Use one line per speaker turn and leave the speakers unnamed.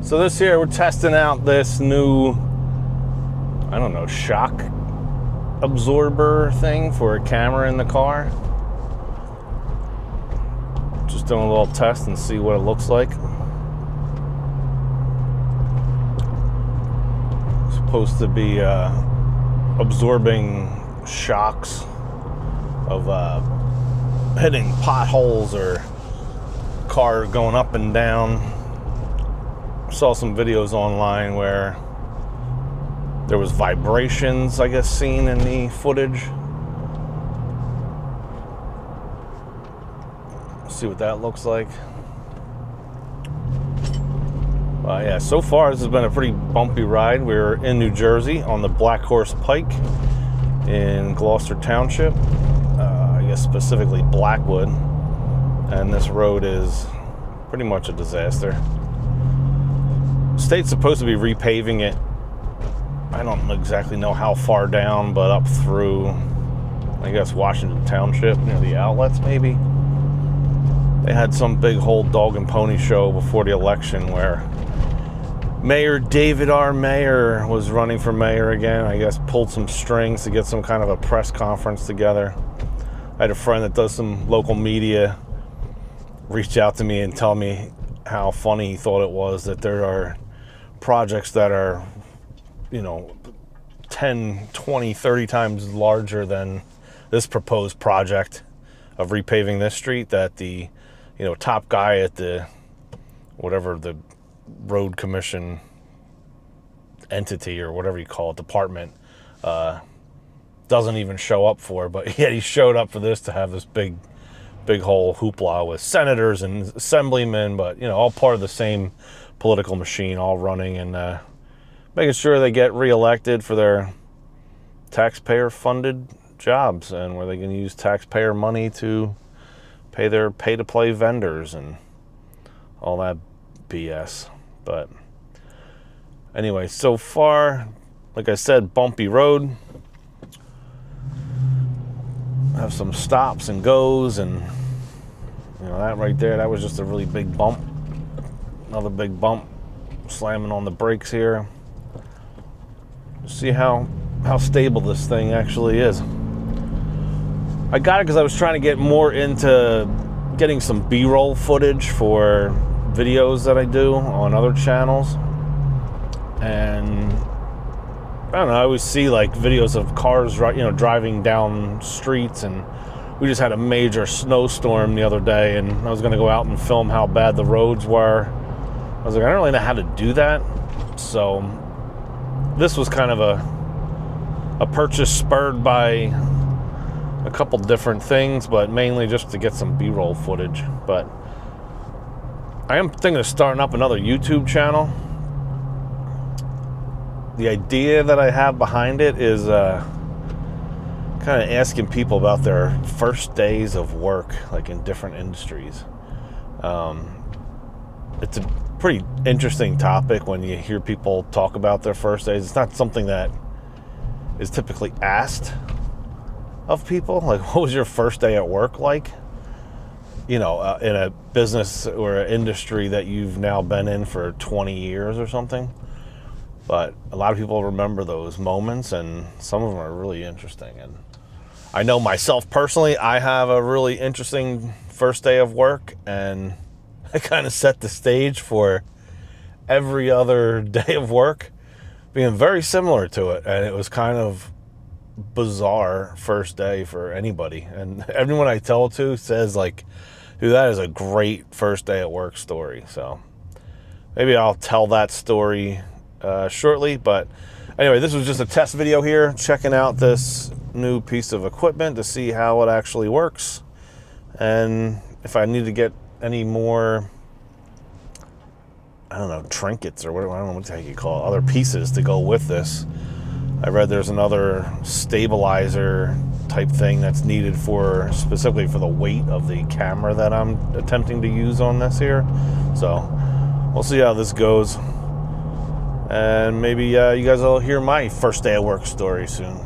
So this here, we're testing out this new, I don't know, shock absorber thing for a camera in the car. Just doing a little test and see what it looks like. It's supposed to be absorbing shocks of hitting potholes or car going up and down. Saw some videos online where there was vibrations, I guess, seen in the footage. See what that looks like. Yeah, so far this has been a pretty bumpy ride. We're in New Jersey on the Black Horse Pike in Gloucester Township, I guess specifically Blackwood, and this road is pretty much a disaster. State's supposed to be repaving it. I don't exactly know how far down, but up through, I guess, Washington Township, near the outlets maybe. They had some big whole dog and pony show before the election where Mayor David R. Mayer was running for mayor again. I guess pulled some strings to get some kind of a press conference together. I had a friend that does some local media reach out to me and tell me how funny he thought it was that there are projects that are, 10, 20, 30 times larger than this proposed project of repaving this street, that the, top guy at the, whatever the road commission entity or whatever you call it, department, doesn't even show up for, but yet he showed up for this to have this big whole hoopla with senators and assemblymen, but, all part of the same political machine, all running and making sure they get reelected for their taxpayer-funded jobs, and where they can use taxpayer money to pay their pay-to-play vendors and all that BS. But anyway, so far, like I said, bumpy road. Have some stops and goes, and that right there, that was just a really big bump. Another big bump, slamming on the brakes here. See how stable this thing actually is. I got it because I was trying to get more into getting some B-roll footage for videos that I do on other channels. And I don't know, I always see like videos of cars, driving down streets, and we just had a major snowstorm the other day, and I was going to go out and film how bad the roads were. I was like, I don't really know how to do that. So this was kind of a purchase spurred by a couple different things, but mainly just to get some B-roll footage. But I am thinking of starting up another YouTube channel. The idea that I have behind it is kind of asking people about their first days of work, like in different industries. It's a pretty interesting topic when you hear people talk about their first days. It's not something that is typically asked of people. Like, what was your first day at work like? In a business or an industry that you've now been in for 20 years or something. But a lot of people remember those moments, and some of them are really interesting. And I know myself personally, I have a really interesting first day of work, and I kind of set the stage for every other day of work being very similar to it. And it was kind of bizarre first day for anybody. And everyone I tell it to says, like, dude, that is a great first day at work story. So maybe I'll tell that story shortly. But anyway, this was just a test video here, checking out this new piece of equipment to see how it actually works. And if I need to get any more, I don't know, trinkets or whatever, I don't know what the heck you call it, other pieces to go with this. I read there's another stabilizer type thing that's needed for, specifically for the weight of the camera that I'm attempting to use on this here. So we'll see how this goes. And maybe you guys will hear my first day of work story soon.